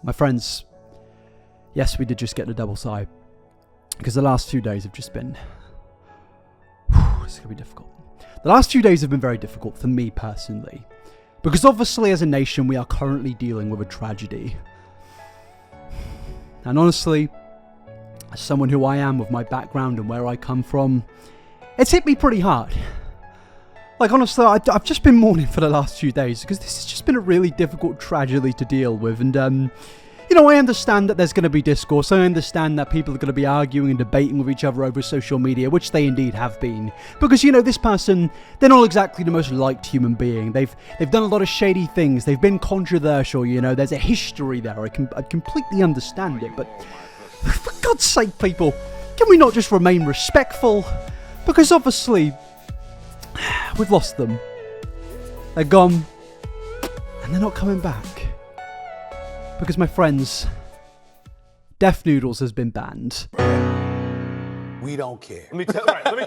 My friends, yes, we did just get a double sigh, because the last 2 days have just been... It's going to be difficult. The last 2 days have been very difficult for me personally, because obviously as a nation we are currently dealing with a tragedy. And honestly, as someone who I am with my background and where I come from, it's hit me pretty hard. Like, honestly, I've just been mourning for the last few days because this has just been a really difficult tragedy to deal with. And, you know, I understand that there's going to be discourse. I understand that people are going to be arguing and debating with each other over social media, which they indeed have been. Because, you know, this person, they're not exactly the most liked human being. They've done a lot of shady things. They've been controversial, you know. There's a history there. I completely understand it. But for God's sake, people, can we not just remain respectful? Because obviously... we've lost them. They're gone. And they're not coming back. Because, my friends, Deaf Noodles has been banned. We don't care.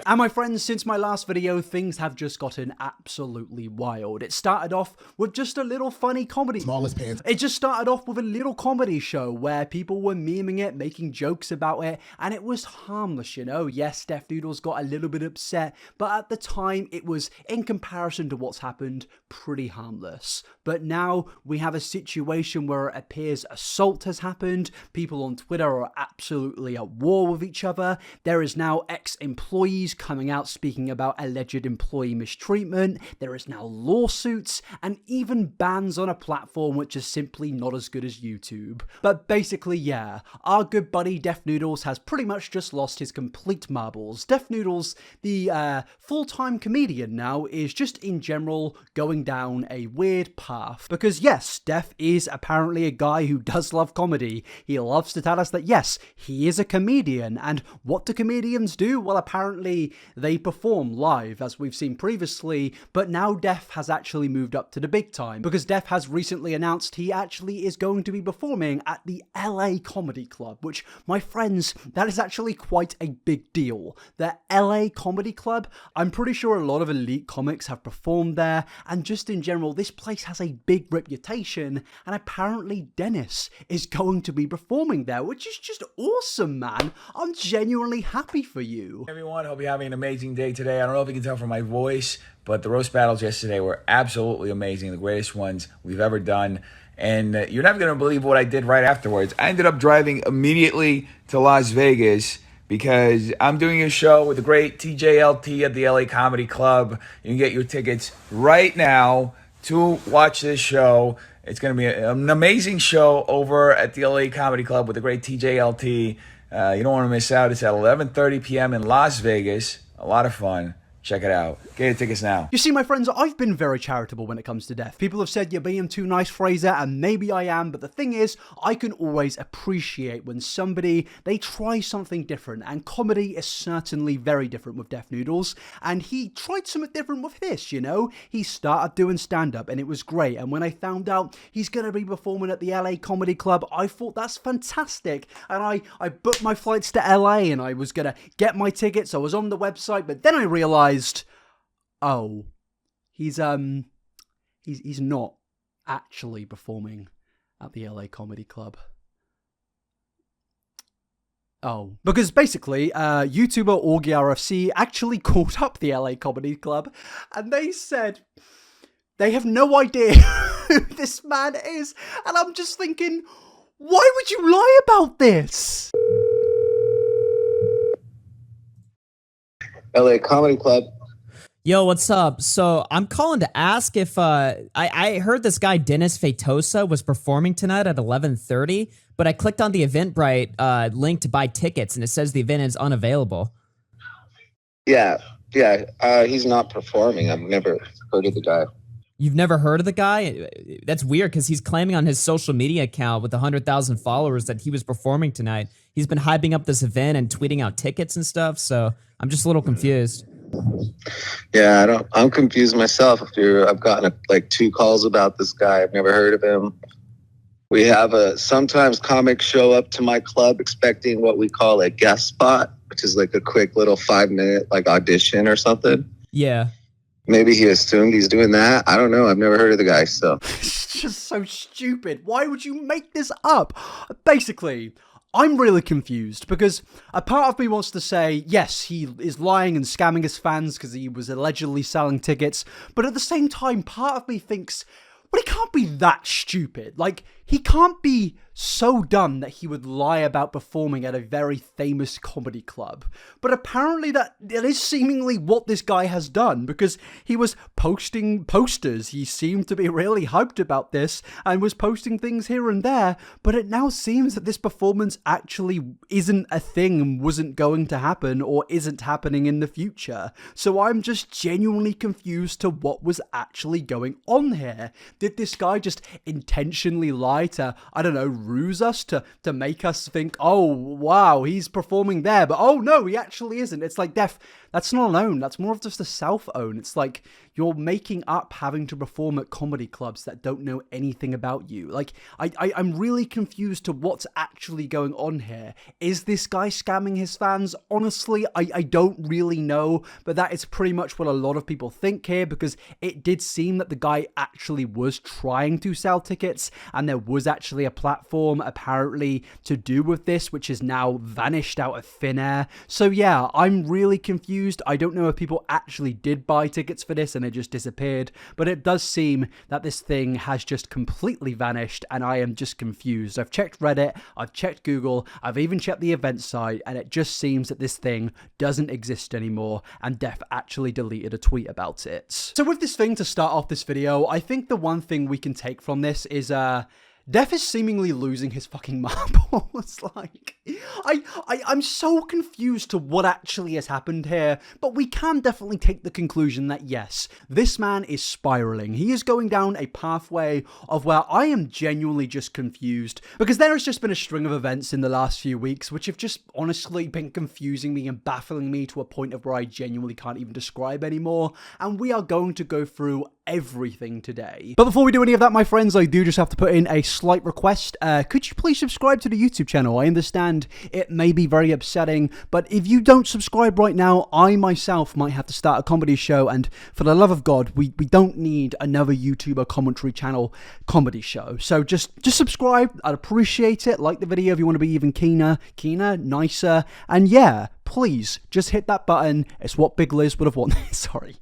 And my friends, since my last video, things have just gotten absolutely wild. It started off with just a little funny comedy. Smallest pants. It just started off with a little comedy show where people were memeing it, making jokes about it, and it was harmless, you know. Yes, Deaf Noodles got a little bit upset, but at the time, it was, in comparison to what's happened, pretty harmless. But now we have a situation where it appears assault has happened. People on Twitter are absolutely at war with each other. There is now ex-employees coming out speaking about alleged employee mistreatment. There is now lawsuits and even bans on a platform which is simply not as good as YouTube. But basically, yeah, our good buddy Deaf Noodles has pretty much just lost his complete marbles. Deaf Noodles, the full-time comedian now, is just in general going down a weird path. Because yes, Def is apparently a guy who does love comedy. He loves to tell us that yes, he is a comedian. And what do comedians do? Well, apparently they perform live, as we've seen previously, but now Def has actually moved up to the big time, because Def has recently announced he actually is going to be performing at the LA Comedy Club, which, my friends, that is actually quite a big deal. The LA Comedy Club, I'm pretty sure a lot of elite comics have performed there, and just in general, this place has a big reputation, and apparently Dennis is going to be performing there, which is just awesome, man. I'm genuinely happy for you. Everyone, hope you're having an amazing day today. I don't know if you can tell from my voice, but the roast battles yesterday were absolutely amazing, the greatest ones we've ever done. And you're never going to believe what I did right afterwards. I ended up driving immediately to Las Vegas because I'm doing a show with the great TJLT at the LA Comedy Club. You can get your tickets right now to watch this show. It's going to be an amazing show over at the LA Comedy Club with the great TJLT. You don't want to miss out. It's at 11:30 p.m. in Las Vegas. A lot of fun. Check it out. Get your tickets now. You see, my friends, I've been very charitable when it comes to death. People have said you're being too nice, Fraser, and maybe I am, but the thing is, I can always appreciate when somebody, they try something different, and comedy is certainly very different with Deaf Noodles, and he tried something different with this, you know? He started doing stand-up, and it was great, and when I found out he's going to be performing at the LA Comedy Club, I thought that's fantastic, and I booked my flights to LA, and I was going to get my tickets. I was on the website, but then I realized, oh, he's not actually performing at the LA Comedy Club. Oh, because basically, YouTuber Augie RFC actually called up the LA Comedy Club, and they said they have no idea who this man is, and I'm just thinking, why would you lie about this? LA Comedy Club. Yo, what's up? So I'm calling to ask if I heard this guy Dennis Fatosa was performing tonight at 11:30, but I clicked on the Eventbrite link to buy tickets, and it says the event is unavailable. Yeah, he's not performing. I've never heard of the guy. You've never heard of the guy? That's weird because he's claiming on his social media account with 100,000 followers that he was performing tonight. He's been hyping up this event and tweeting out tickets and stuff, so I'm just a little confused. Yeah, I'm confused myself. I've gotten like 2 calls about this guy. I've never heard of him. We have sometimes comics show up to my club expecting what we call a guest spot, which is like a quick little 5-minute like audition or something. Yeah. Maybe he assumed he's doing that. I don't know. I've never heard of the guy, so. It's just so stupid. Why would you make this up? Basically, I'm really confused because a part of me wants to say, yes, he is lying and scamming his fans because he was allegedly selling tickets. But at the same time, part of me thinks, well, he can't be that stupid. Like, he can't be so dumb that he would lie about performing at a very famous comedy club. But apparently that is seemingly what this guy has done, because he was posting posters. He seemed to be really hyped about this and was posting things here and there. But it now seems that this performance actually isn't a thing and wasn't going to happen or isn't happening in the future. So I'm just genuinely confused to what was actually going on here. Did this guy just intentionally lie to, I don't know, ruse us to make us think, oh, wow, he's performing there, but oh no, he actually isn't. It's like, Def, that's not an own, that's more of just a self-own. It's like you're making up having to perform at comedy clubs that don't know anything about you. Like, I'm really confused to what's actually going on here. Is this guy scamming his fans? Honestly, I don't really know, but that is pretty much what a lot of people think here, because it did seem that the guy actually was trying to sell tickets, and there was actually a platform apparently to do with this, which is now vanished out of thin air. So yeah, I'm really confused. I don't know if people actually did buy tickets for this and it just disappeared, but it does seem that this thing has just completely vanished, and I am just confused. I've checked Reddit, I've checked Google, I've even checked the event site, and it just seems that this thing doesn't exist anymore, and Def actually deleted a tweet about it. So with this thing, to start off this video, I think the one thing we can take from this is Def is seemingly losing his fucking marbles. Like, I'm so confused to what actually has happened here, but we can definitely take the conclusion that yes, this man is spiraling. He is going down a pathway of where I am genuinely just confused, because there has just been a string of events in the last few weeks which have just honestly been confusing me and baffling me to a point of where I genuinely can't even describe anymore, and we are going to go through everything today. But before we do any of that, my friends, I do just have to put in a slight request. Could you please subscribe to the YouTube channel? I understand it may be very upsetting, but if you don't subscribe right now, I myself might have to start a comedy show, and for the love of God, we don't need another YouTuber commentary channel comedy show. So just subscribe. I'd appreciate it. Like the video if you want to be even keener, nicer, and yeah, please just hit that button. It's what Big Liz would have wanted. Sorry.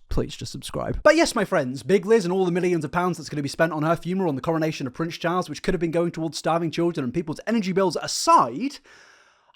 Please just subscribe. But yes, my friends, Big Liz and all the millions of pounds that's going to be spent on her funeral and the coronation of Prince Charles, which could have been going towards starving children and people's energy bills aside,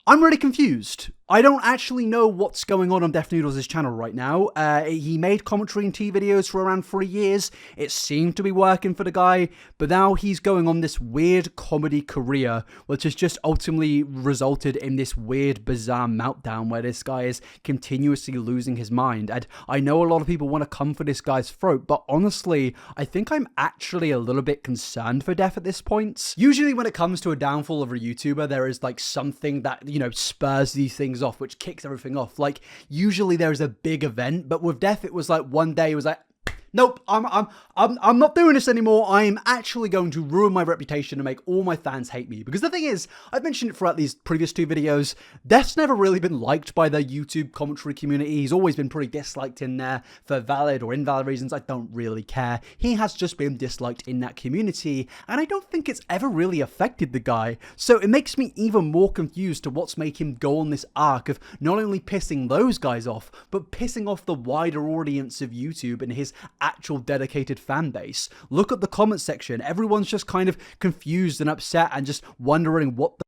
I'm really confused. I don't actually know what's going on Def Noodles' channel right now. He made commentary and tea videos for around 3 years. It seemed to be working for the guy, but now he's going on this weird comedy career, which has just ultimately resulted in this weird, bizarre meltdown where this guy is continuously losing his mind. And I know a lot of people want to come for this guy's throat, but honestly, I think I'm actually a little bit concerned for Def at this point. Usually when it comes to a downfall of a YouTuber, there is like something that, you know, spurs these things off, which kicks everything off. Like, usually there's a big event, but with Def, it was like one day it was like, nope, I'm not doing this anymore. I am actually going to ruin my reputation and make all my fans hate me. Because the thing is, I've mentioned it throughout these previous 2 videos, Def's never really been liked by the YouTube commentary community. He's always been pretty disliked in there for valid or invalid reasons. I don't really care. He has just been disliked in that community, and I don't think it's ever really affected the guy. So it makes me even more confused to what's making him go on this arc of not only pissing those guys off, but pissing off the wider audience of YouTube and his actual dedicated fan base. Look at the comment section. Everyone's just kind of confused and upset and just wondering what the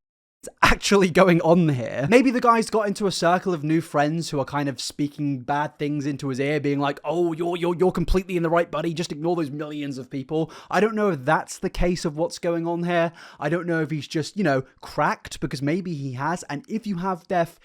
is actually going on here. Maybe the guy's got into a circle of new friends who are kind of speaking bad things into his ear, being like, oh, you're completely in the right, buddy. Just ignore those millions of people. I don't know if that's the case of what's going on here. I don't know if he's just, you know, cracked, because maybe he has. And if you have Def,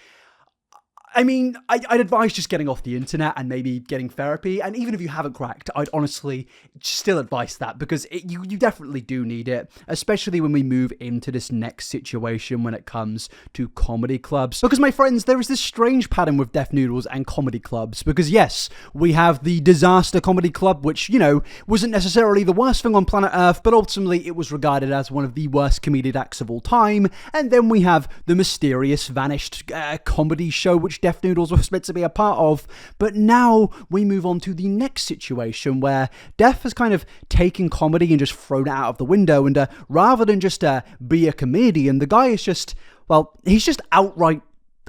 I mean, I'd advise just getting off the internet and maybe getting therapy. And even if you haven't cracked, I'd honestly still advise that, because you definitely do need it, especially when we move into this next situation when it comes to comedy clubs. Because, my friends, there is this strange pattern with Def Noodles and comedy clubs. Because, yes, we have the Disaster Comedy Club, which, you know, wasn't necessarily the worst thing on planet Earth, but ultimately it was regarded as one of the worst comedic acts of all time. And then we have the mysterious vanished comedy show, which which Def Noodles was meant to be a part of. But now we move on to the next situation where Def has kind of taken comedy and just thrown it out of the window, and rather than just be a comedian, the guy is just, well, he's just outright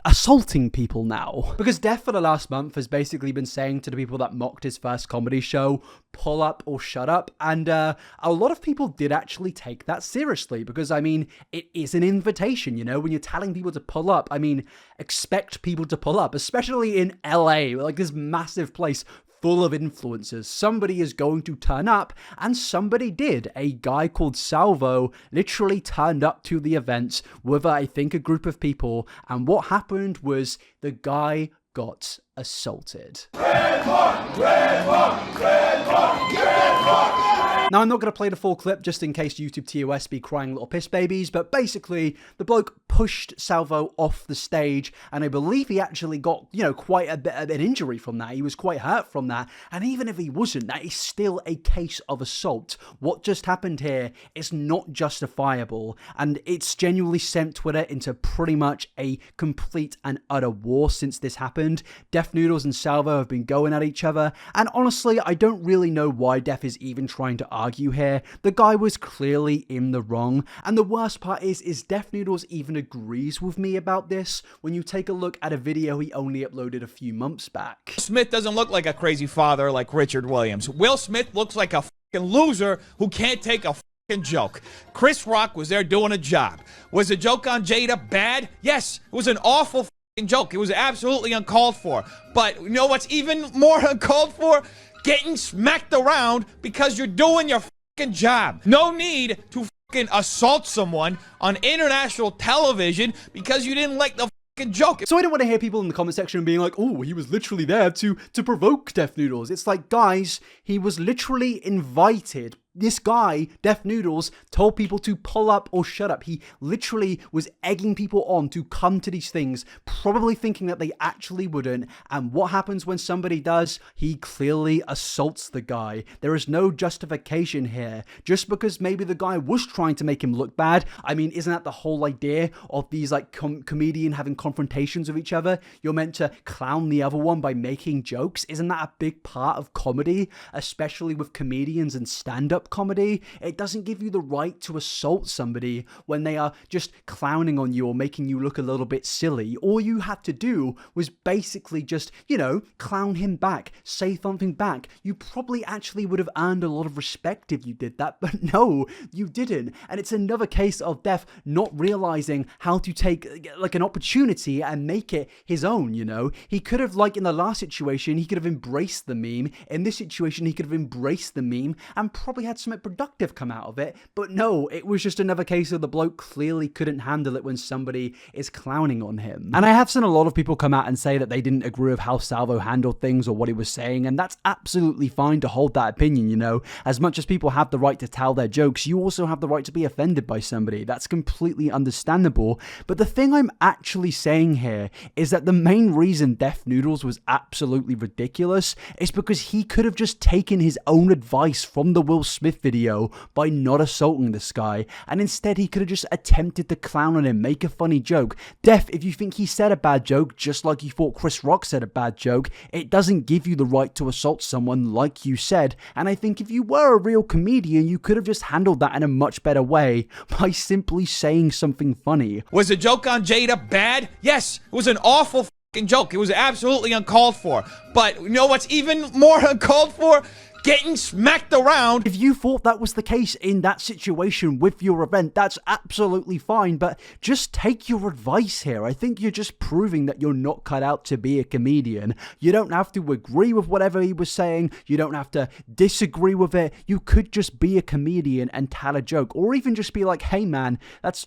assaulting people now. Because Def for the last month has basically been saying to the people that mocked his first comedy show, pull up or shut up, and a lot of people did actually take that seriously, because I mean, it is an invitation, you know, when you're telling people to pull up, I mean, expect people to pull up, especially in LA, like this massive place full of influencers. Somebody is going to turn up, and somebody did. A guy called Salvo literally turned up to the event with, I think, a group of people, and what happened was the guy got assaulted. Red mark, red mark, red mark, red mark. Now, I'm not going to play the full clip just in case YouTube TOS be crying little piss babies, but basically, the bloke pushed Salvo off the stage, and I believe he actually got, you know, quite a bit of an injury from that. He was quite hurt from that, and even if he wasn't, that is still a case of assault. What just happened here is not justifiable, and it's genuinely sent Twitter into pretty much a complete and utter war since this happened. Def Noodles and Salvo have been going at each other, and honestly, I don't really know why Def is even trying to argue here. The guy was clearly in the wrong, and the worst part is Def Noodles even agrees with me about this when you take a look at a video he only uploaded a few months back. Smith doesn't look like a crazy father like Richard Williams. Will Smith looks like a fucking loser who can't take a fucking joke. Chris Rock was there doing a job. Was the joke on Jada bad? Yes, it was an awful fucking joke. It was absolutely uncalled for. But you know what's even more uncalled for? Getting smacked around because you're doing your fucking job. No need to fucking assault someone on international television because you didn't like the fucking joke. So I don't want to hear people in the comment section being like, oh, he was literally there to provoke Def Noodles. It's like, guys, he was literally invited. This guy, Def Noodles, told people to pull up or shut up. He literally was egging people on to come to these things, probably thinking that they actually wouldn't. And what happens when somebody does? He clearly assaults the guy. There is no justification here. Just because maybe the guy was trying to make him look bad. I mean, isn't that the whole idea of these like comedian having confrontations with each other? You're meant to clown the other one by making jokes. Isn't that a big part of comedy? Especially with comedians and stand-up comedy. It doesn't give you the right to assault somebody when they are just clowning on you or making you look a little bit silly. All you had to do was basically just, you know, clown him back, say something back. You probably actually would have earned a lot of respect if you did that, but no, you didn't. And it's another case of Def not realizing how to take like an opportunity and make it his own, you know? He could have, like in the last situation, he could have embraced the meme. In this situation, he could have embraced the meme and probably had something productive come out of it, but no, it was just another case of the bloke clearly couldn't handle it when somebody is clowning on him. And I have seen a lot of people come out and say that they didn't agree with how Salvo handled things or what he was saying, and that's absolutely fine to hold that opinion, you know. As much as people have the right to tell their jokes, you also have the right to be offended by somebody. That's completely understandable, but the thing I'm actually saying here is that the main reason Def Noodles was absolutely ridiculous is because he could have just taken his own advice from the Will Smith video by not assaulting this guy, and instead he could have just attempted to clown on him, make a funny joke. Def, if you think he said a bad joke just like you thought Chris Rock said a bad joke, it doesn't give you the right to assault someone like you said, and I think if you were a real comedian, you could have just handled that in a much better way by simply saying something funny. Was the joke on Jada bad? Yes, it was an awful fucking joke. It was absolutely uncalled for. But you know what's even more uncalled for? Getting smacked around. If you thought that was the case in that situation with your event, that's absolutely fine, but just take your advice here. I think you're just proving that you're not cut out to be a comedian. You don't have to agree with whatever he was saying. You don't have to disagree with it. You could just be a comedian and tell a joke, or even just be like, hey man, that's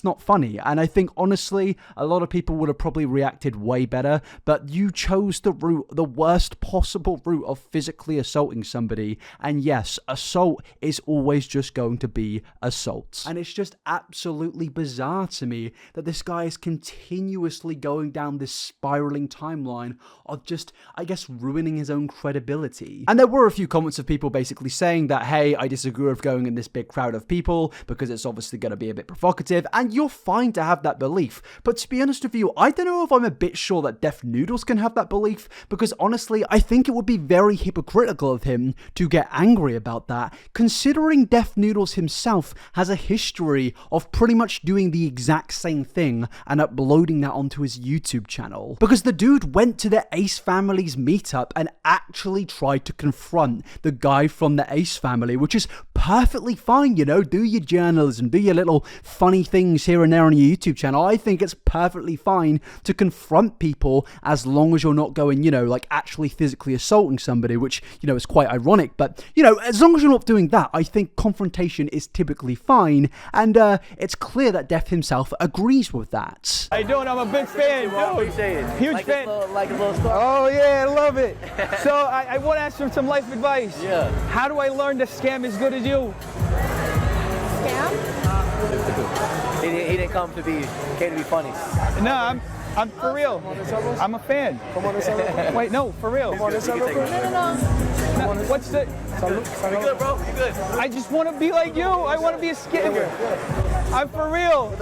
not funny. And I think honestly, a lot of people would have probably reacted way better, but you chose the worst possible route of physically assaulting somebody. And yes, assault is always just going to be assault. And it's just absolutely bizarre to me that this guy is continuously going down this spiraling timeline of just, I guess, ruining his own credibility. And there were a few comments of people basically saying that, hey, I disagree with going in this big crowd of people because it's obviously going to be a bit provocative, and you're fine to have that belief. But to be honest with you, I don't know if I'm a bit sure that Def Noodles can have that belief, because honestly, I think it would be very hypocritical of him to get angry about that, considering Def Noodles himself has a history of pretty much doing the exact same thing and uploading that onto his YouTube channel. Because the dude went to the Ace family's meetup and actually tried to confront the guy from the Ace family, which is perfectly fine, you know, do your journalism, do your little funny things here and there on your YouTube channel. I think it's perfectly fine to confront people as long as you're not going, you know, like actually physically assaulting somebody, which, you know, is quite ironic. But, you know, as long as you're not doing that, I think confrontation is typically fine. And it's clear that Def himself agrees with that. How you doing? I'm a big fan, dude. Huge like fan. Like a little story. Oh yeah, I love it. So I want to ask for some life advice. Yeah. How do I learn to scam as good as you? Scam? He didn't come to be, came to be funny. No, I'm for real. I'm a fan. Come on, this over. Wait, no, for real. Come on, this over. No, what's the? You good, bro? You good? I just want to be like you. I want to be a scammer. I'm for real.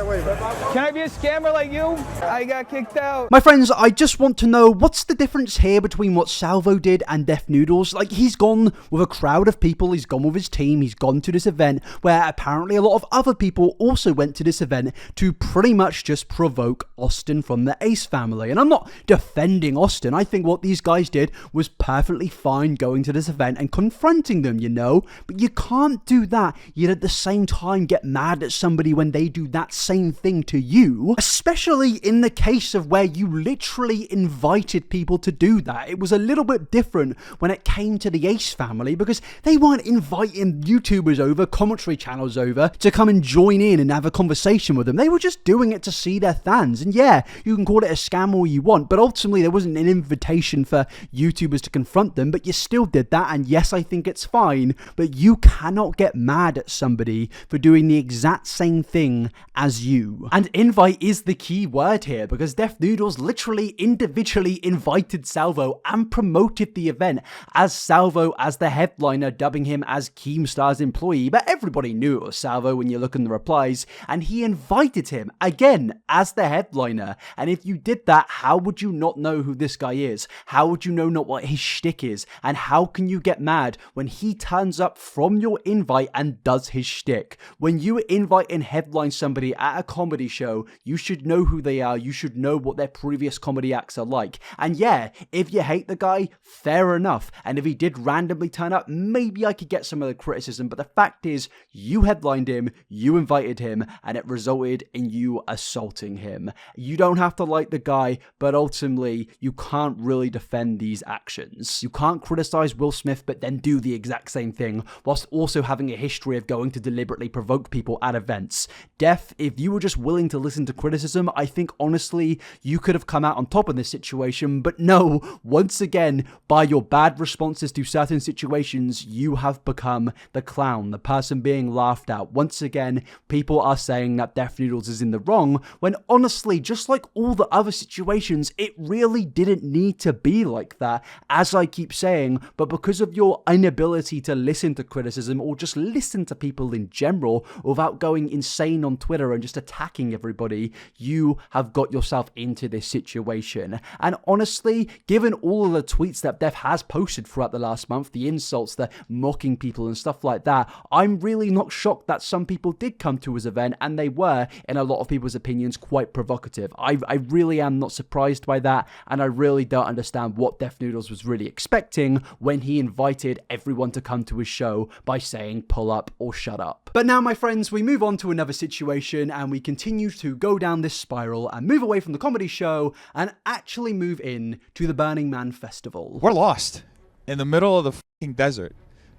Can I be a scammer like you? I got kicked out. My friends, I just want to know, what's the difference here between what Salvo did and Def Noodles? Like, he's gone with a crowd of people, he's gone with his team, he's gone to this event where apparently a lot of other people also went to this event to pretty much just provoke Austin from the Ace family. And I'm not defending Austin. I think what these guys did was perfectly fine, going to this event and confronting them, you know? But you can't do that, yet at the same time get mad at somebody when they do that same thing to you, especially in the case of where you literally invited people to do that. It was a little bit different when it came to the Ace family, because they weren't inviting YouTubers over, commentary channels over, to come and join in and have a conversation with them. They were just doing it to see their fans. And yeah, you can call it a scam all you want, but ultimately there wasn't an invitation for YouTubers to confront them, but you still did that. And yes, I think it's fine, but you cannot get mad at somebody for doing the exact same thing as you. And invite is the key word here, because Def Noodles literally individually invited Salvo and promoted the event as Salvo as the headliner, dubbing him as Keemstar's employee, but everybody knew it was Salvo when you look in the replies, and he invited him again as the headliner. And if you did that, how would you not know who this guy is? How would you know not what his shtick is? And how can you get mad when he turns up from your invite and does his shtick? When you invite and headline somebody at a comedy show, you should know who they are, you should know what their previous comedy acts are like. And yeah, if you hate the guy, fair enough. And if he did randomly turn up, maybe I could get some of the criticism, but the fact is, you headlined him, you invited him, and it resulted in you assaulting him. You don't have to like the guy, but ultimately, you can't really defend these actions. You can't criticize Will Smith, but then do the exact same thing, whilst also having a history of going to deliberately provoke people at events. Def, if you were just willing to listen to criticism, I think honestly, you could have come out on top of this situation, but no, once again, by your bad responses to certain situations, you have become the clown, the person being laughed at. Once again, people are saying that Def Noodles is in the wrong, when honestly, just like all the other situations, it really didn't need to be like that, as I keep saying, but because of your inability to listen to criticism or just listen to people in general without going insane on Twitter and just attacking everybody, you have got yourself into this situation. And honestly, given all of the tweets that Def has posted throughout the last month, the insults, the mocking people and stuff like that, I'm really not shocked that some people did come to his event and they were, in a lot of people's opinions, quite provocative. I really am not surprised by that, and I really don't understand what Def Noodles was really expecting when he invited everyone to come to his show by saying pull up or shut up. But now, my friends, we move on to another situation and we continue to go down this spiral and move away from the comedy show and actually move in to the Burning Man festival. We're lost in the middle of the fucking desert.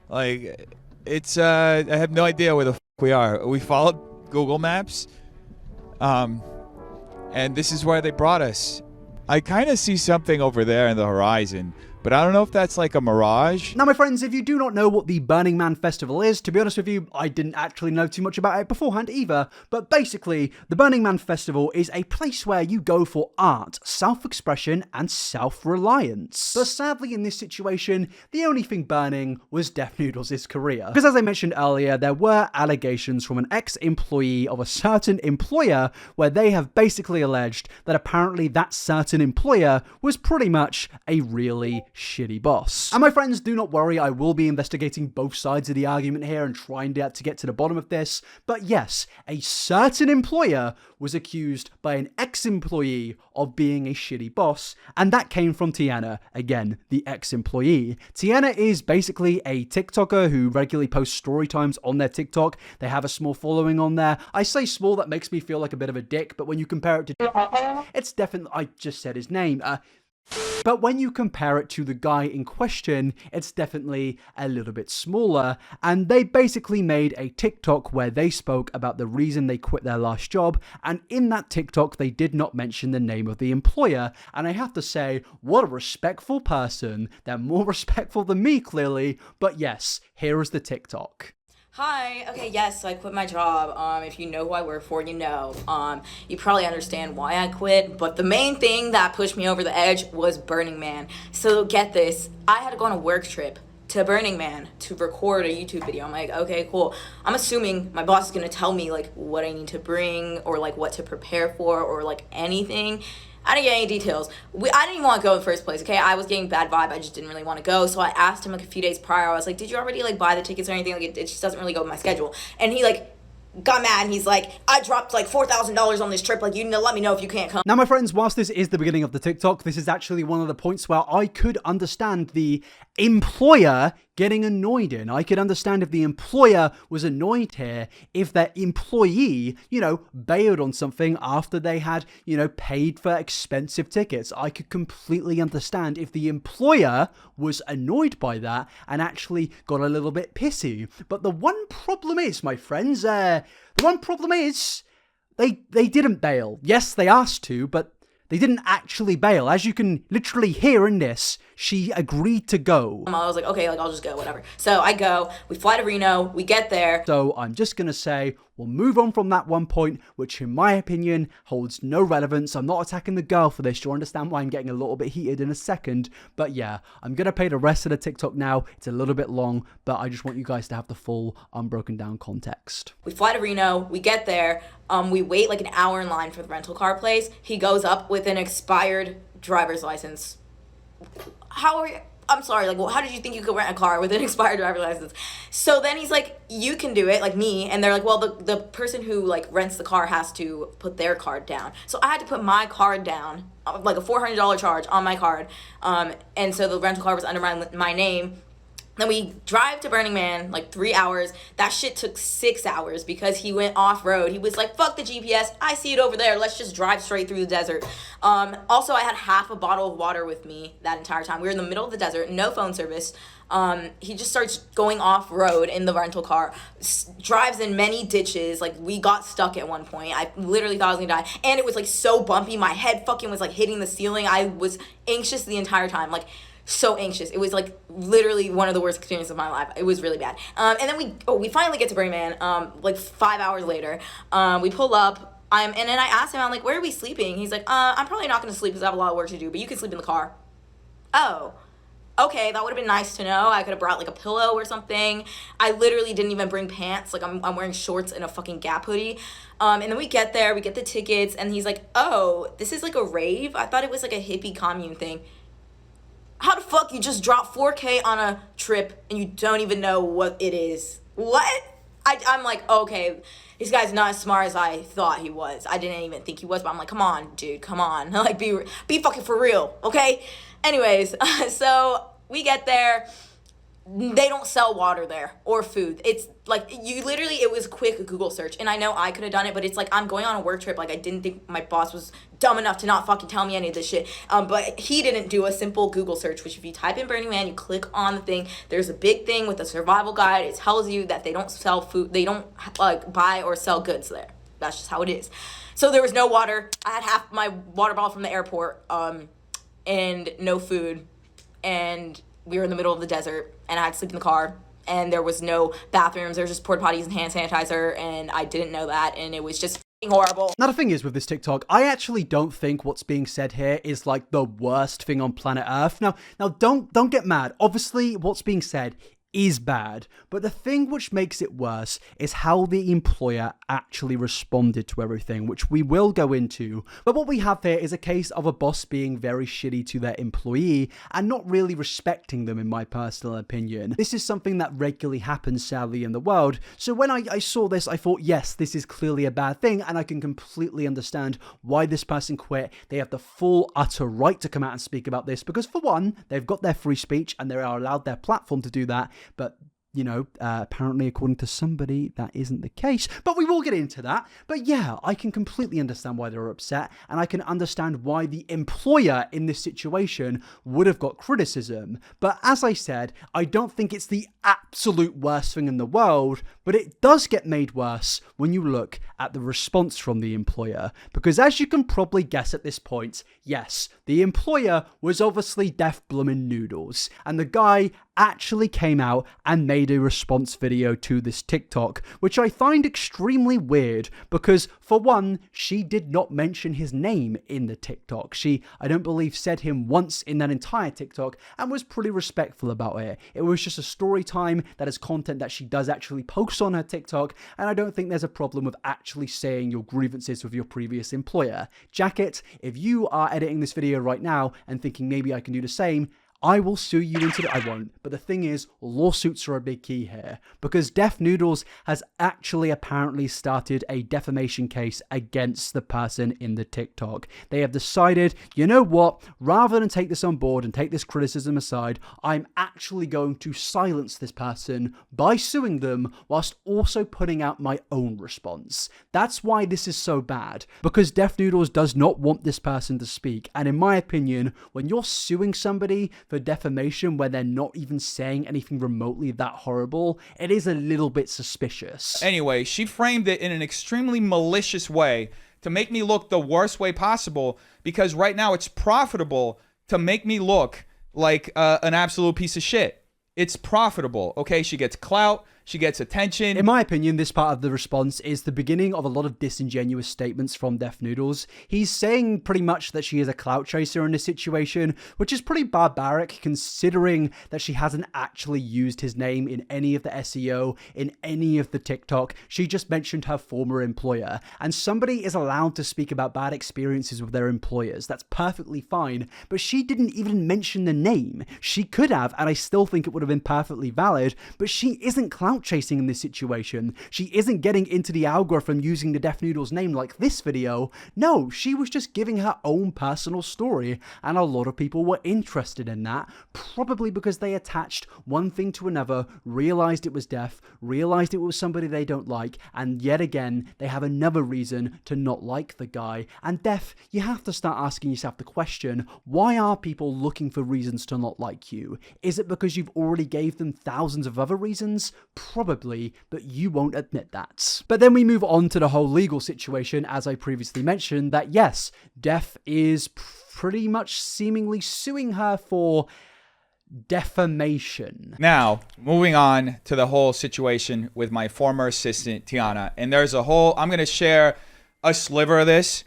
Like, it's, I have no idea where the fuck we are. We followed Google Maps, and this is where they brought us. I kind of see something over there in the horizon, but I don't know if that's like a mirage. Now, my friends, if you do not know what the Burning Man Festival is, to be honest with you, I didn't actually know too much about it beforehand either, but basically, the Burning Man Festival is a place where you go for art, self-expression, and self-reliance. But sadly, in this situation, the only thing burning was Def Noodles' career. Because as I mentioned earlier, there were allegations from an ex-employee of a certain employer where they have basically alleged that apparently that certain employer was pretty much a really shitty boss. And my friends, do not worry, I will be investigating both sides of the argument here and trying to get to the bottom of this. But yes, a certain employer was accused by an ex-employee of being a shitty boss, and that came from Tiana, again, the ex-employee. Tiana is basically a TikToker who regularly posts story times on their TikTok. They have a small following on there. I say small, that makes me feel like a bit of a dick, but when you compare it to... It's definitely... I just said his name. But when you compare it to the guy in question, it's definitely a little bit smaller, and they basically made a TikTok where they spoke about the reason they quit their last job, and in that TikTok they did not mention the name of the employer, and I have to say, what a respectful person. They're more respectful than me, clearly, but yes, here is the TikTok. Hi. Okay, yes, so I quit my job. If you know who I work for, you know. You probably understand why I quit, but the main thing that pushed me over the edge was Burning Man. So get this, I had to go on a work trip to Burning Man to record a YouTube video. I'm like, okay, cool. I'm assuming my boss is gonna tell me like what I need to bring or like what to prepare for or like anything. I didn't get any details. I didn't even want to go in the first place, okay? I was getting bad vibe. I just didn't really want to go. So I asked him like a few days prior. I was like, did you already like buy the tickets or anything? Like it just doesn't really go with my schedule. And he like got mad and he's like, I dropped like $4,000 on this trip. Like, you need to let me know if you can't come. Now, my friends, whilst this is the beginning of the TikTok, this is actually one of the points where I could understand the employer getting annoyed in. I could understand if the employer was annoyed here, if their employee, bailed on something after they had, paid for expensive tickets. I could completely understand if the employer was annoyed by that and actually got a little bit pissy. But the one problem is, my friends, they didn't bail. Yes, they asked to, but they didn't actually bail. As you can literally hear in this, she agreed to go. I was like, okay, like I'll just go, whatever. So I go, we fly to Reno, we get there. So I'm just going to say, we'll move on from that one point, which in my opinion holds no relevance. I'm not attacking the girl for this. You'll understand why I'm getting a little bit heated in a second. But yeah, I'm going to play the rest of the TikTok now. It's a little bit long, but I just want you guys to have the full unbroken down context. We fly to Reno, we get there, we wait like an hour in line for the rental car place. He goes up with an expired driver's license. I'm sorry, like, well, how did you think you could rent a car with an expired driver's license? So then he's like, you can do it, like me. And they're like, well, the person who, like, rents the car has to put their card down. So I had to put my card down, like a $400 charge on my card. And so the rental car was under my name. Then we drive to Burning Man, like 3 hours. That shit took 6 hours because he went off-road. He was like, fuck the GPS. I see it over there. Let's just drive straight through the desert. Also, I had half a bottle of water with me that entire time. We were in the middle of the desert, no phone service. He just starts going off-road in the rental car, drives in many ditches. Like, we got stuck at one point. I literally thought I was gonna die. And it was, like, so bumpy. My head fucking was, like, hitting the ceiling. I was anxious the entire time. Like, so anxious. It was like literally one of the worst experiences of my life. It was really bad. And then we finally get to Burning Man, like 5 hours later. We pull up, and then I asked him, I'm like, where are we sleeping? He's like, I'm probably not gonna sleep because I have a lot of work to do, but you can sleep in the car. Oh, okay, that would have been nice to know. I could have brought like a pillow or something. I literally didn't even bring pants. Like I'm wearing shorts and a fucking Gap hoodie. And then we get there, we get the tickets, and he's like, oh, this is like a rave? I thought it was like a hippie commune thing. How the fuck you just drop 4K on a trip and you don't even know what it is? What? I'm like, okay, this guy's not as smart as I thought he was. I didn't even think he was, but I'm like, come on, dude, come on. Like, be fucking for real, okay? Anyways, so we get there. They don't sell water there or food. It's like it was a quick Google search, and I know I could have done it, but it's like I'm going on a work trip. Like I didn't think my boss was dumb enough to not fucking tell me any of this shit. But he didn't do a simple Google search, which if you type in Burning Man, you click on the thing, there's a big thing with a survival guide. It tells you that they don't sell food, they don't like buy or sell goods there. That's just how it is. So there was no water. I had half my water bottle from the airport, and no food. and we were in the middle of the desert, and I had to sleep in the car, and there was no bathrooms. There was just porta potties and hand sanitizer, and I didn't know that, and it was just horrible. Now the thing is with this TikTok, I actually don't think what's being said here is like the worst thing on planet Earth. Now don't get mad. Obviously, what's being said is bad, but the thing which makes it worse is how the employer actually responded to everything, which we will go into. But what we have here is a case of a boss being very shitty to their employee and not really respecting them, in my personal opinion. This is something that regularly happens, sadly, in the world. So when I saw this, I thought, yes, this is clearly a bad thing, and I can completely understand why this person quit. They have the full, utter right to come out and speak about this, because for one, they've got their free speech and they are allowed their platform to do that. But, you know, apparently according to somebody, that isn't the case. But we will get into that. But yeah, I can completely understand why they're upset. And I can understand why the employer in this situation would have got criticism. But as I said, I don't think it's the absolute worst thing in the world. But it does get made worse when you look at the response from the employer. Because as you can probably guess at this point, yes, the employer was obviously Def Bloomin' Noodles. And the guy actually came out and made a response video to this TikTok, which I find extremely weird because, for one, she did not mention his name in the TikTok. She, I don't believe, said him once in that entire TikTok and was pretty respectful about it. It was just a story time that is content that she does actually post on her TikTok, and I don't think there's a problem with actually saying your grievances with your previous employer. Jacket, if you are editing this video right now and thinking maybe I can do the same, I will sue you into the... I won't. But the thing is, lawsuits are a big key here. Because Def Noodles has actually apparently started a defamation case against the person in the TikTok. They have decided, you know what? Rather than take this on board and take this criticism aside, I'm actually going to silence this person by suing them whilst also putting out my own response. That's why this is so bad. Because Def Noodles does not want this person to speak. And in my opinion, when you're suing somebody for defamation where they're not even saying anything remotely that horrible, it is a little bit suspicious. Anyway, she framed it in an extremely malicious way to make me look the worst way possible, because right now it's profitable to make me look like an absolute piece of shit. It's profitable, okay? She gets clout. She gets attention. In my opinion, this part of the response is the beginning of a lot of disingenuous statements from Def Noodles. He's saying pretty much that she is a clout chaser in this situation, which is pretty barbaric considering that she hasn't actually used his name in any of the SEO, in any of the TikTok. She just mentioned her former employer. And somebody is allowed to speak about bad experiences with their employers. That's perfectly fine. But she didn't even mention the name. She could have, and I still think it would have been perfectly valid, but she isn't clout chasing in this situation. She isn't getting into the algorithm using the Def Noodles name like this video. No, she was just giving her own personal story, and a lot of people were interested in that, probably because they attached one thing to another, realized it was Def, realized it was somebody they don't like, and yet again, they have another reason to not like the guy. And Def, you have to start asking yourself the question, why are people looking for reasons to not like you? Is it because you've already gave them thousands of other reasons? Probably, but you won't admit that. But then we move on to the whole legal situation, as I previously mentioned, that yes, Def is pretty much seemingly suing her for defamation. Now, moving on to the whole situation with my former assistant, Tiana. And there's a whole... I'm going to share a sliver of this,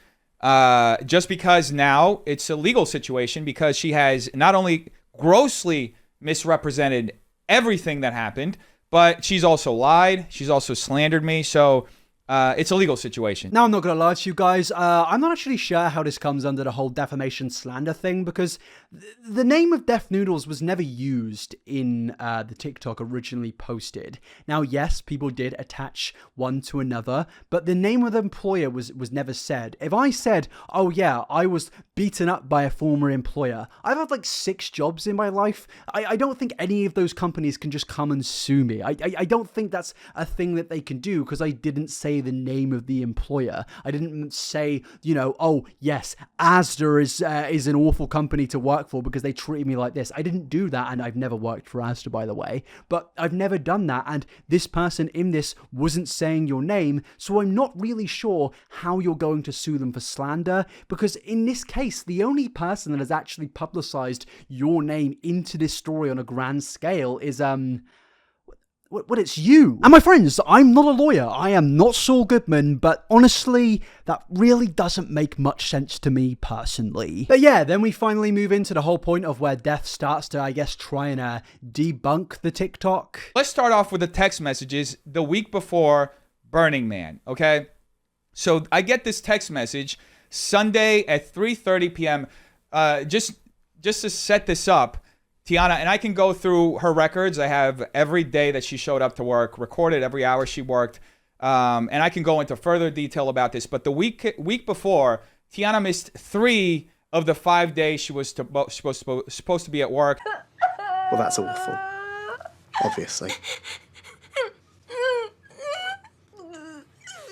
just because now it's a legal situation, because she has not only grossly misrepresented everything that happened, but she's also lied. She's also slandered me. So it's a legal situation. Now, I'm not going to lie to you guys. I'm not actually sure how this comes under the whole defamation slander thing, because the name of Def Noodles was never used in the TikTok originally posted. Now, yes, people did attach one to another, but the name of the employer was never said. If I said, oh yeah, I was beaten up by a former employer, I've had like 6 jobs in my life. I don't think any of those companies can just come and sue me. I don't think that's a thing that they can do, because I didn't say say the name of the employer. I didn't say, you know, oh yes, Asda is an awful company to work for because they treated me like this. I didn't do that, and I've never worked for Asda, by the way, but I've never done that, and this person in this wasn't saying your name, so I'm not really sure how you're going to sue them for slander, because in this case, the only person that has actually publicized your name into this story on a grand scale is, what it's you. And my friends, I'm not a lawyer. I am not Saul Goodman, but honestly, that really doesn't make much sense to me personally. But yeah, then we finally move into the whole point of where Death starts to, I guess, try and debunk the TikTok. Let's start off with the text messages the week before Burning Man, okay? So I get this text message Sunday at 3:30 p.m. Just to set this up, Tiana, and I can go through her records. I have every day that she showed up to work, recorded every hour she worked, and I can go into further detail about this. But the week before, Tiana missed 3 of the 5 days she was supposed to be at work. Well, that's awful, obviously.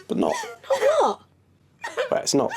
But not. What? Well, it's not.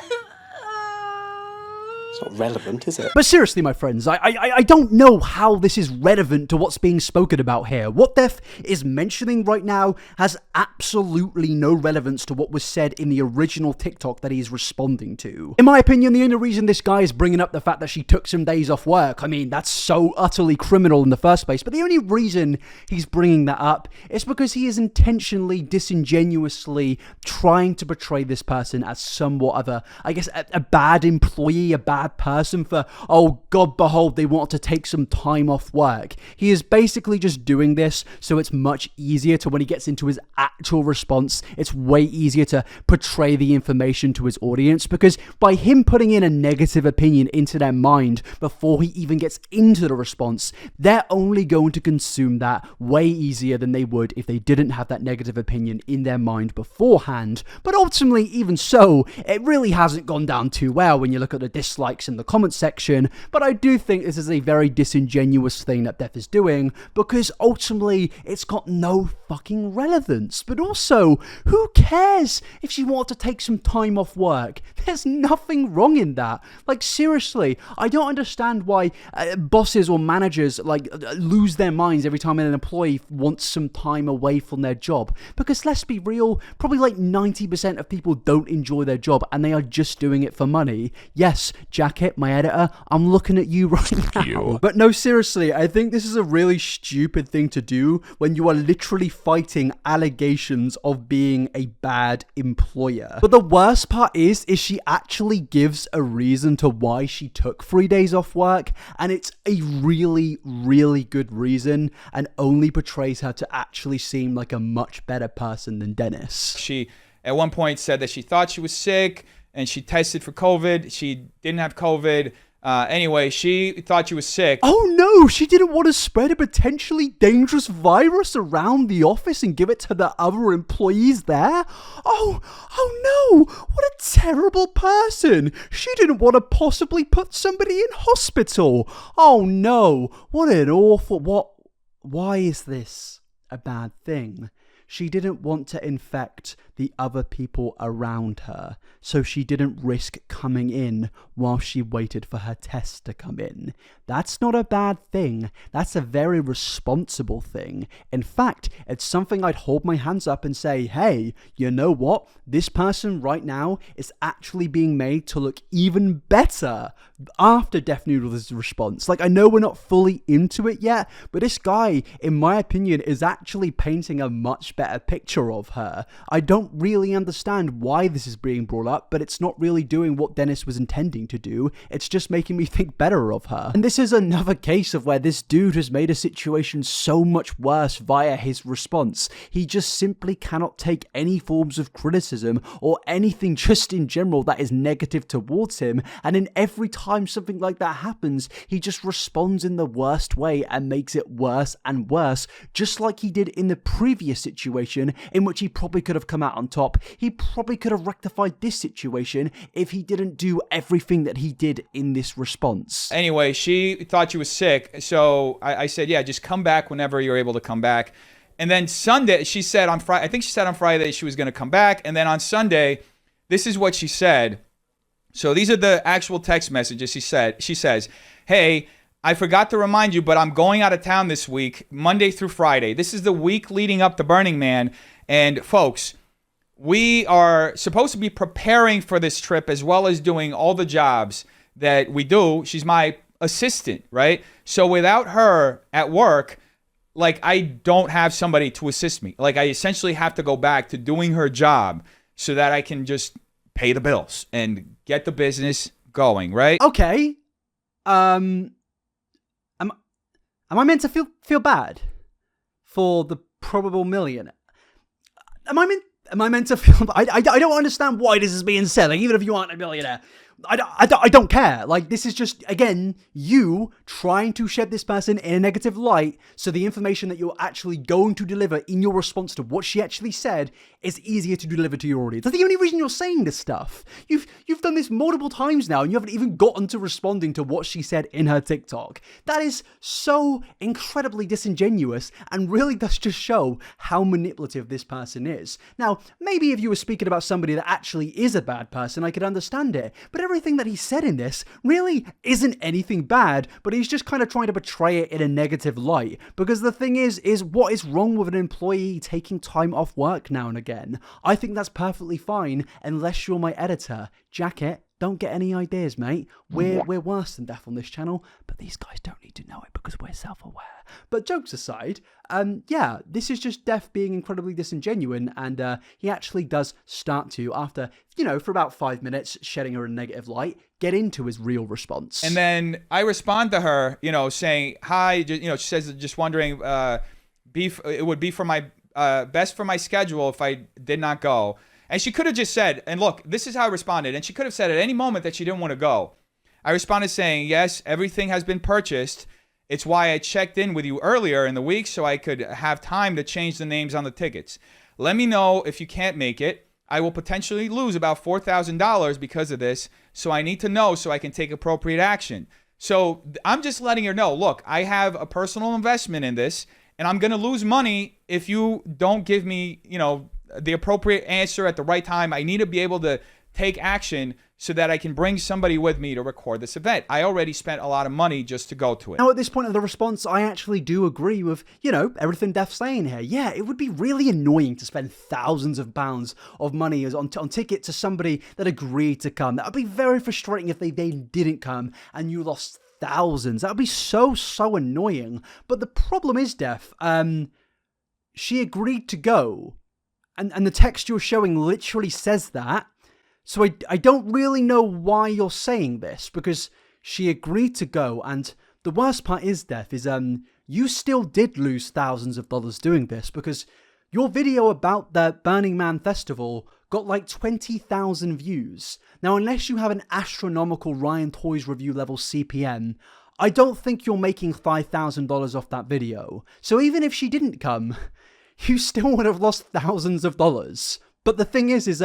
It's not relevant, is it? But seriously, my friends, I don't know how this is relevant to what's being spoken about here. What Death is mentioning right now has absolutely no relevance to what was said in the original TikTok that he's responding to. In my opinion, the only reason this guy is bringing up the fact that she took some days off work, I mean, that's so utterly criminal in the first place, but the only reason he's bringing that up is because he is intentionally, disingenuously trying to portray this person as somewhat of a, I guess, a bad employee, a bad person for, oh God, behold, they want to take some time off work. He is basically just doing this so it's much easier to, when he gets into his actual response, it's way easier to portray the information to his audience, because by him putting in a negative opinion into their mind before he even gets into the response, they're only going to consume that way easier than they would if they didn't have that negative opinion in their mind beforehand. But ultimately, even so, it really hasn't gone down too well when you look at the dislikes in the comment section, but I do think this is a very disingenuous thing that Death is doing, because ultimately it's got no fucking relevance. But also, who cares if she wanted to take some time off work? There's nothing wrong in that. Like, seriously, I don't understand why bosses or managers lose their minds every time an employee wants some time away from their job, because let's be real, probably like 90% of people don't enjoy their job and they are just doing it for money. Yes, Jacket, my editor, I'm looking at you right now. But no, seriously, I think this is a really stupid thing to do when you are literally fighting allegations of being a bad employer. But the worst part is she actually gives a reason to why she took 3 days off work, and it's a really, really good reason, and only portrays her to actually seem like a much better person than Dennis. She, at one point, said that she thought she was sick, and she tested for COVID. She didn't have COVID. Anyway, she thought she was sick. Oh no, she didn't want to spread a potentially dangerous virus around the office and give it to the other employees there? Oh no, what a terrible person. She didn't want to possibly put somebody in hospital. Oh no, what an awful, why is this a bad thing? She didn't want to infect the other people around her, so she didn't risk coming in while she waited for her test to come in. That's not a bad thing. That's a very responsible thing. In fact, it's something I'd hold my hands up and say, hey, you know what? This person right now is actually being made to look even better after Death Noodles' response. Like, I know we're not fully into it yet, but this guy, in my opinion, is actually painting a much better picture of her. I don't really understand why this is being brought up, but it's not really doing what Dennis was intending to do. It's just making me think better of her. And this is another case of where this dude has made a situation so much worse via his response. He just simply cannot take any forms of criticism or anything just in general that is negative towards him, and in every time something like that happens, he just responds in the worst way and makes it worse and worse, just like he did in the previous situation, in which he probably could have come out on top. He probably could have rectified this situation if he didn't do everything that he did in this response. Anyway, she thought she was sick, so I said, yeah, just come back whenever you're able to come back. And then Sunday, she said on Friday, I think she said on Friday that she was going to come back. And then on Sunday, this is what she said. So these are the actual text messages she says, hey, I forgot to remind you, but I'm going out of town this week, Monday through Friday. This is the week leading up to Burning Man. And folks, we are supposed to be preparing for this trip as well as doing all the jobs that we do. She's my assistant, right? So without her at work, like, I don't have somebody to assist me. Like, I essentially have to go back to doing her job so that I can just pay the bills and get the business going, right? Okay. Am I meant to feel bad for the probable millionaire? Am I meant to feel? I don't understand why this is being said. Like, even if you aren't a millionaire, I don't care. Like, this is just, again, you trying to shed this person in a negative light, so the information that you're actually going to deliver in your response to what she actually said is easier to deliver to your audience. That's the only reason you're saying this stuff. You've done this multiple times now, and you haven't even gotten to responding to what she said in her TikTok. That is so incredibly disingenuous, and really does just show how manipulative this person is. Now, maybe if you were speaking about somebody that actually is a bad person, I could understand it, but everything that he said in this really isn't anything bad, but he's just kind of trying to portray it in a negative light. Because the thing is what is wrong with an employee taking time off work now and again? I think that's perfectly fine, unless you're my editor. Jacket, don't get any ideas, mate. We're worse than death on this channel, but these guys don't need to know it because we're self-aware. But jokes aside, yeah, this is just Def being incredibly disingenuous, and he actually does start to, after, for about 5 minutes, shedding her a negative light, get into his real response. And then I respond to her, saying, hi, she says, just wondering, it would be for my, best for my schedule if I did not go. And she could have just said, and look, this is how I responded, and she could have said at any moment that she didn't want to go. I responded saying, yes, everything has been purchased. It's why I checked in with you earlier in the week so I could have time to change the names on the tickets. Let me know if you can't make it. I will potentially lose about $4,000 because of this, so I need to know so I can take appropriate action. So I'm just letting her know, look, I have a personal investment in this, and I'm going to lose money if you don't give me, the appropriate answer at the right time. I need to be able to take action so that I can bring somebody with me to record this event. I already spent a lot of money just to go to it. Now, at this point of the response, I actually do agree with, everything Def's saying here. Yeah, it would be really annoying to spend thousands of pounds of money on ticket to somebody that agreed to come. That would be very frustrating if they didn't come and you lost thousands. That would be so annoying. But the problem is, Def, she agreed to go. And the text you're showing literally says that. So I don't really know why you're saying this, because she agreed to go. And the worst part is, Def, is you still did lose thousands of dollars doing this, because your video about the Burning Man festival got like 20,000 views. Now, unless you have an astronomical Ryan Toys review level CPM, I don't think you're making $5,000 off that video. So even if she didn't come, you still would have lost thousands of dollars. But the thing is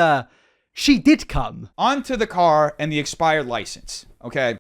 she did come. Onto the car and the expired license, okay?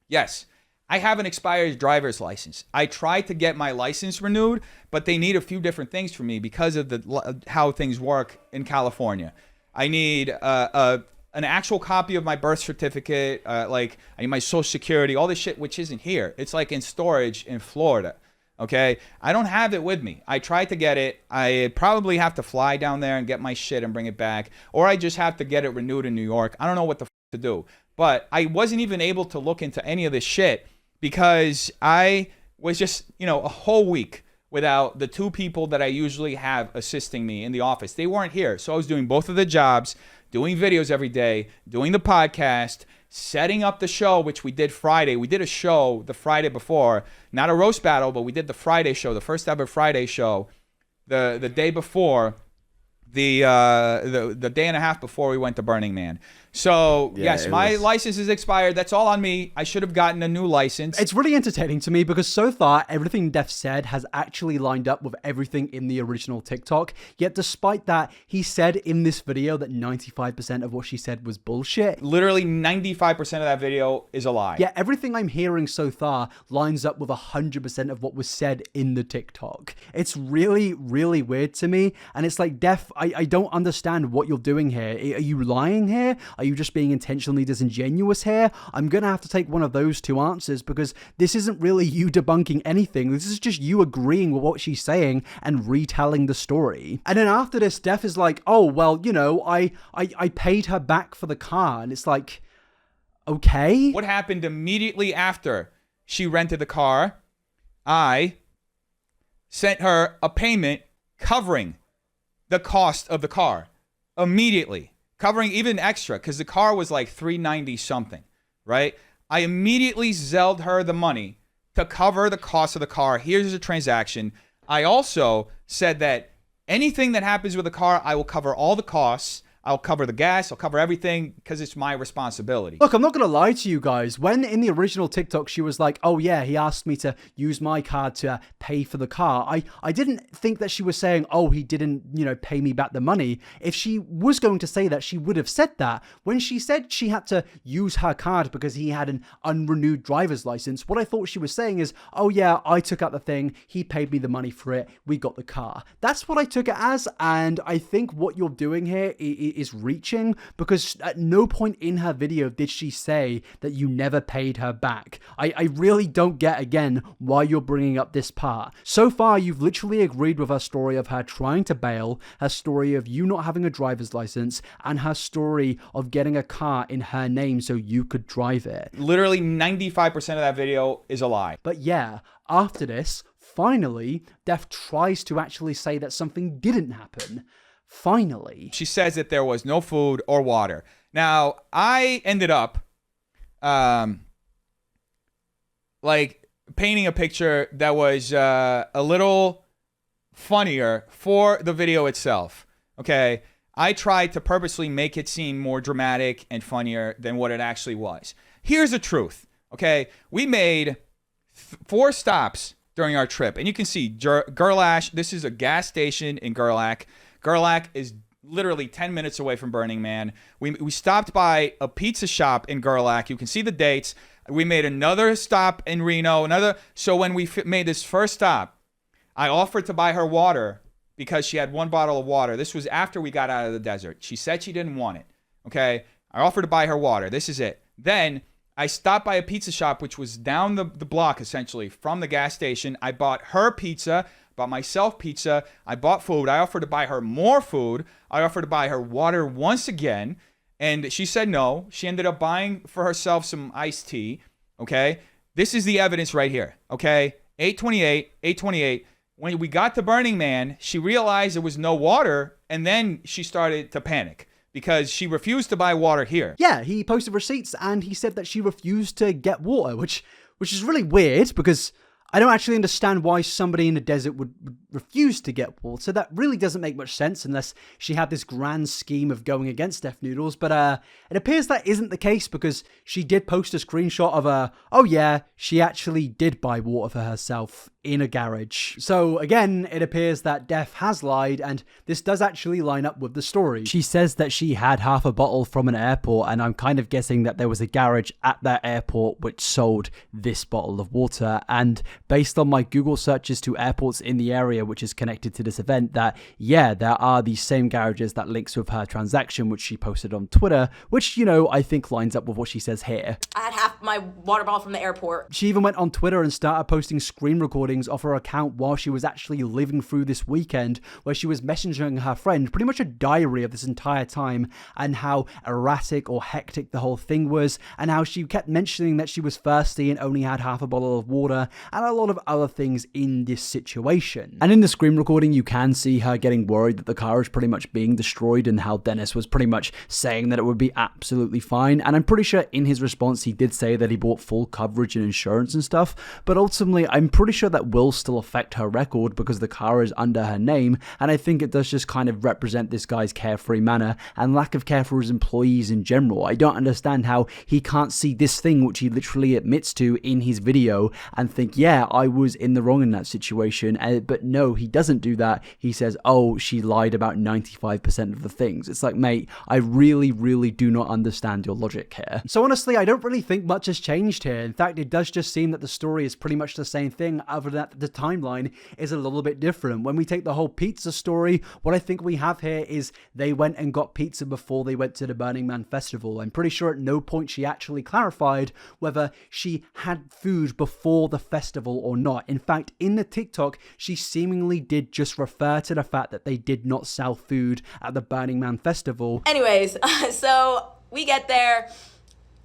Yes, I have an expired driver's license. I tried to get my license renewed, but they need a few different things from me because of how things work in California. I need an actual copy of my birth certificate, I need my social security, all this shit, which isn't here. It's like in storage in Florida. Okay, I don't have it with me. I tried to get it. I probably have to fly down there and get my shit and bring it back, or I just have to get it renewed in New York. I don't know what the to do, but I wasn't even able to look into any of this shit because I was just, a whole week without the two people that I usually have assisting me in the office. They weren't here, so I was doing both of the jobs, doing videos every day, doing the podcast, setting up the show, which we did Friday. We did a show the Friday before, not a roast battle, but we did the Friday show, the first ever Friday show, the day before the day and a half before we went to Burning Man. So yes, my license is expired. That's all on me. I should have gotten a new license. It's really entertaining to me because so far everything Def said has actually lined up with everything in the original TikTok. Yet despite that, he said in this video that 95% of what she said was bullshit. Literally 95% of that video is a lie. Yeah, everything I'm hearing so far lines up with 100% of what was said in the TikTok. It's really, really weird to me. And it's like, Def, I don't understand what you're doing here. Are you lying here? Are you just being intentionally disingenuous here? I'm going to have to take one of those two answers because this isn't really you debunking anything. This is just you agreeing with what she's saying and retelling the story. And then after this, Def is like, oh, well, you know, I paid her back for the car. And it's like, okay. What happened immediately after she rented the car? I sent her a payment covering the cost of the car immediately. Covering even extra, because the car was like $390 something, right? I immediately Zelled her the money to cover the cost of the car. Here's the transaction. I also said that anything that happens with the car, I will cover all the costs. I'll cover the gas. I'll cover everything because it's my responsibility. Look, I'm not going to lie to you guys. When in the original TikTok, she was like, oh yeah, he asked me to use my card to pay for the car. I didn't think that she was saying, oh, he didn't, you know, pay me back the money. If she was going to say that, she would have said that. When she said she had to use her card because he had an unrenewed driver's license, what I thought she was saying is, oh yeah, I took out the thing. He paid me the money for it. We got the car. That's what I took it as. And I think what you're doing here is reaching, because at no point in her video did she say that you never paid her back. I really don't get, again, why you're bringing up this part. So far, you've literally agreed with her story of her trying to bail, her story of you not having a driver's license, and her story of getting a car in her name so you could drive it. Literally 95% of that video is a lie. But yeah, after this, finally, Def tries to actually say that something didn't happen. Finally. She says that there was no food or water. Now, I ended up like painting a picture that was a little funnier for the video itself. Okay, I tried to purposely make it seem more dramatic and funnier than what it actually was. Here's the truth. Okay, we made 4 stops during our trip, and you can see Gerlach. This is a gas station in Gerlach. Gerlach is literally 10 minutes away from Burning Man. We stopped by a pizza shop in Gerlach. You can see the dates. We made another stop in Reno. So when we made this first stop, I offered to buy her water because she had 1 bottle of water. This was after we got out of the desert. She said she didn't want it. Okay, I offered to buy her water. This is it. Then I stopped by a pizza shop, which was down the block, essentially, from the gas station. I bought her pizza. Bought myself pizza. I bought food. I offered to buy her more food. I offered to buy her water once again. And she said no. She ended up buying for herself some iced tea. Okay. This is the evidence right here. Okay. 828. When we got to Burning Man, she realized there was no water. And then she started to panic because she refused to buy water here. Yeah, he posted receipts and he said that she refused to get water, which is really weird because I don't actually understand why somebody in the desert would refuse to get water. That really doesn't make much sense unless she had this grand scheme of going against Def Noodles. But it appears that isn't the case because she did post a screenshot of oh yeah, she actually did buy water for herself in a garage. So again, it appears that Def has lied, and this does actually line up with the story. She says that she had half a bottle from an airport, and I'm kind of guessing that there was a garage at that airport which sold this bottle of water. And based on my Google searches to airports in the area which is connected to this event, that yeah, there are these same garages that links with her transaction, which she posted on Twitter, which, you know, I think lines up with what she says here. I had half my water bottle from the airport. She even went on Twitter and started posting screen recordings of her account while she was actually living through this weekend, where she was messaging her friend, pretty much a diary of this entire time, and how erratic or hectic the whole thing was, and how she kept mentioning that she was thirsty and only had half a bottle of water, and a lot of other things in this situation. And in the screen recording, you can see her getting worried that the car is pretty much being destroyed, and how Dennis was pretty much saying that it would be absolutely fine. And I'm pretty sure in his response, he did say that he bought full coverage and insurance and stuff, but ultimately, I'm pretty sure that that will still affect her record because the car is under her name, and I think it does just kind of represent this guy's carefree manner and lack of care for his employees in general. I don't understand how he can't see this thing, which he literally admits to in his video, and think, yeah, I was in the wrong in that situation. But no, he doesn't do that. He says, oh, she lied about 95% of the things. It's like, mate, I really do not understand your logic here. So honestly, I don't really think much has changed here. In fact, it does just seem that the story is pretty much the same thing, other than that the timeline is a little bit different. When we take the whole pizza story, what I think we have here is they went and got pizza before they went to the Burning Man festival. I'm pretty sure at no point she actually clarified whether she had food before the festival or not. In fact, in the TikTok, she seemingly did just refer to the fact that they did not sell food at the Burning Man festival. Anyways, so we get there.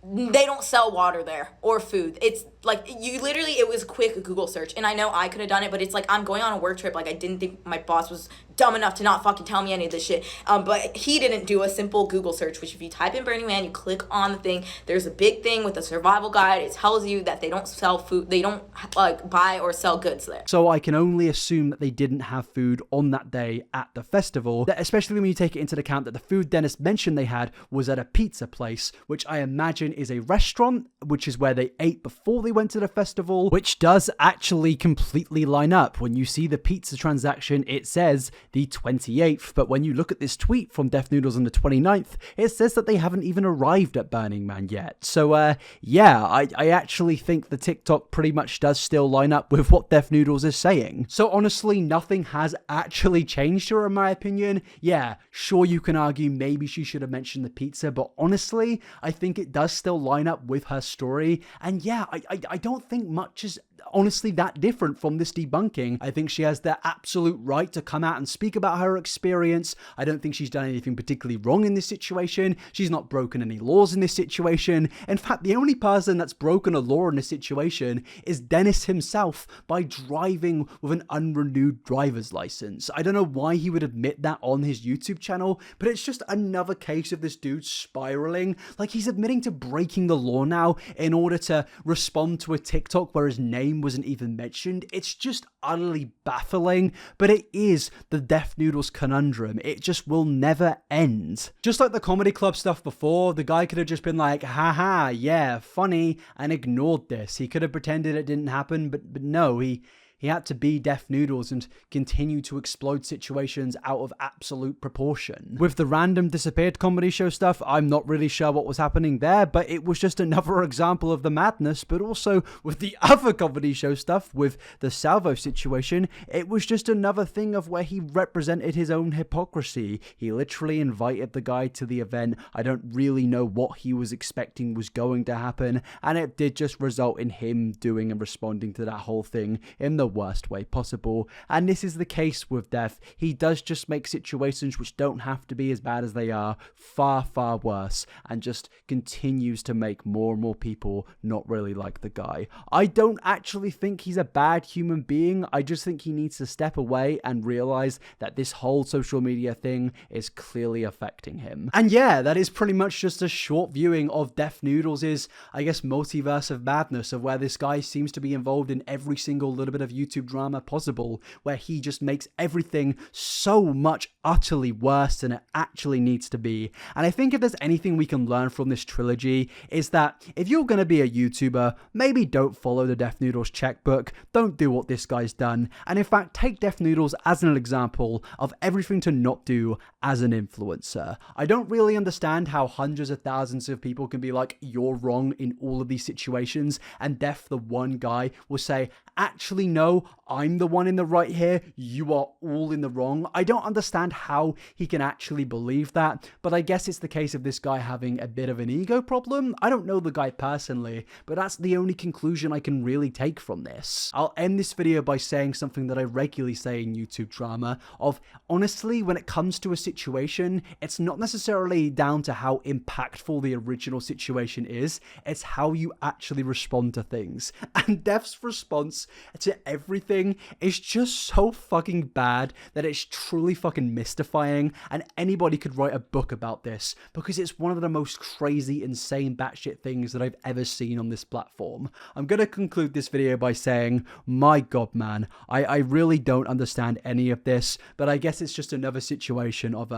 They don't sell water there or food. It's like, you literally, it was quick Google search. And I know I could have done it, but it's like, I'm going on a work trip. Like, I didn't think my boss was dumb enough to not fucking tell me any of this shit. But he didn't do a simple Google search, which if you type in Burning Man, you click on the thing, there's a big thing with a survival guide. It tells you that they don't sell food. They don't like buy or sell goods there. So I can only assume that they didn't have food on that day at the festival, especially when you take it into account that the food Dennis mentioned they had was at a pizza place, which I imagine is a restaurant, which is where they ate before they went to the festival, which does actually completely line up. When you see the pizza transaction, it says the 28th, but when you look at this tweet from Def Noodles on the 29th, it says that they haven't even arrived at Burning Man yet. So yeah, I actually think the TikTok pretty much does still line up with what Def Noodles is saying. So honestly, nothing has actually changed here in my opinion. Yeah, sure, you can argue maybe she should have mentioned the pizza, but honestly, I think it does still line up with her story. And yeah, I don't think much is honestly that different from this debunking. I think she has the absolute right to come out and speak about her experience. I don't think she's done anything particularly wrong in this situation. She's not broken any laws in this situation. In fact, the only person that's broken a law in this situation is Dennis himself by driving with an unrenewed driver's license. I don't know why he would admit that on his YouTube channel, but it's just another case of this dude spiraling. Like, he's admitting to breaking the law now in order to respond to a TikTok where his name wasn't even mentioned. It's just utterly baffling, but it is the Def Noodles conundrum. It just will never end. Just like the comedy club stuff before, the guy could have just been like, haha, yeah, funny, and ignored this. He could have pretended it didn't happen, but no, he had to be Def Noodles and continue to explode situations out of absolute proportion. With the random disappeared comedy show stuff, I'm not really sure what was happening there, but it was just another example of the madness. But also with the other comedy show stuff, with the Salvo situation, it was just another thing of where he represented his own hypocrisy. He literally invited the guy to the event. I don't really know what he was expecting was going to happen, and it did just result in him doing and responding to that whole thing in the worst way possible. And this is the case with Def. He does just make situations which don't have to be as bad as they are far worse, and just continues to make more and more people not really like the guy. I don't actually think he's a bad human being. I just think he needs to step away and realize that this whole social media thing is clearly affecting him. And yeah, that is pretty much just a short viewing of Def Noodles' I guess multiverse of madness, of where this guy seems to be involved in every single little bit of YouTube drama possible, where he just makes everything so much utterly worse than it actually needs to be. And I think if there's anything we can learn from this trilogy, is that if you're going to be a YouTuber, maybe don't follow the Def Noodles checkbook, don't do what this guy's done, and in fact take Def Noodles as an example of everything to not do as an influencer. I don't really understand how hundreds of thousands of people can be like, you're wrong in all of these situations, and Def, the one guy, will say, actually no, I'm the one in the right here, you are all in the wrong. I don't understand how he can actually believe that, but I guess it's the case of this guy having a bit of an ego problem. I don't know the guy personally, but that's the only conclusion I can really take from this. I'll end this video by saying something that I regularly say in YouTube drama, of honestly, when it comes to a situation, it's not necessarily down to how impactful the original situation is, it's how you actually respond to things. And Def's response to everything is just so fucking bad that it's truly fucking mystifying, and anybody could write a book about this because it's one of the most crazy, insane, batshit things that I've ever seen on this platform. I'm gonna conclude this video by saying, my god, man, I really don't understand any of this, but I guess it's just another situation of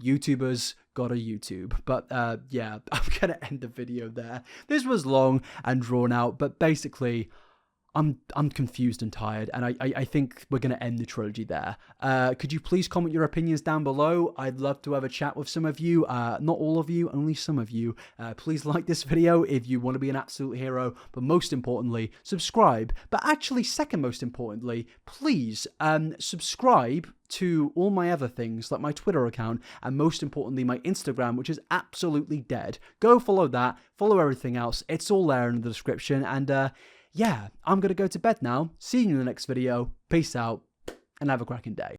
YouTubers gotta YouTube. But yeah, I'm gonna end the video there. This was long and drawn out, but basically I'm confused and tired, and I think we're going to end the trilogy there. Could you please comment your opinions down below? I'd love to have a chat with some of you. Not all of you, only some of you. Please like this video if you want to be an absolute hero, but most importantly, subscribe. But actually, second most importantly, please subscribe to all my other things, like my Twitter account, and most importantly, my Instagram, which is absolutely dead. Go follow that, follow everything else. It's all there in the description, and yeah, I'm going to go to bed now. See you in the next video. Peace out, and have a cracking day.